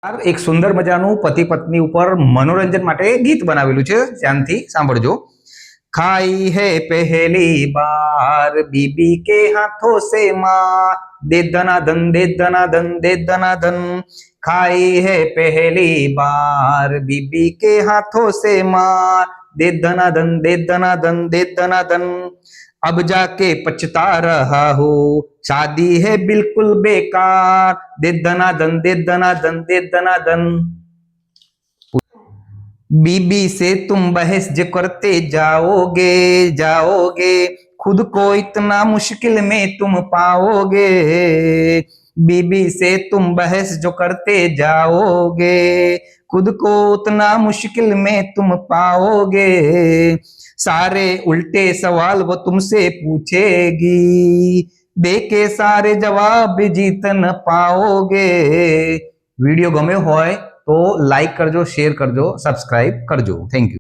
एक सुंदर मजाનું पति पत्नी ऊपर मनोरंजन માટે ગીત બનાવેલું છે, ધ્યાનથી સાંભળજો। खाई है पहली बार बीबी के हाथों से माँ, दे दनादन दे दनादन दे दनादन। खाई है पहली बार बीबी के हाथों से माँ, दे दनादन दे दनादन दे दनादन। अब जाके पछता रहा हो, शादी है बिल्कुल बेकार, दे दनादन दे दनादन दे दनादन। बीबी से तुम बहस जो करते जाओगे जाओगे, खुद को इतना मुश्किल में तुम पाओगे। बीबी से तुम बहस जो करते जाओगे, खुद को उतना मुश्किल में तुम पाओगे। सारे उल्टे सवाल वो तुमसे पूछेगी, देके सारे जवाब जीत न पाओगे। वीडियो गम्यो होय तो लाइक करजो, शेर करजो, सब्सक्राइब करजो। Thank you.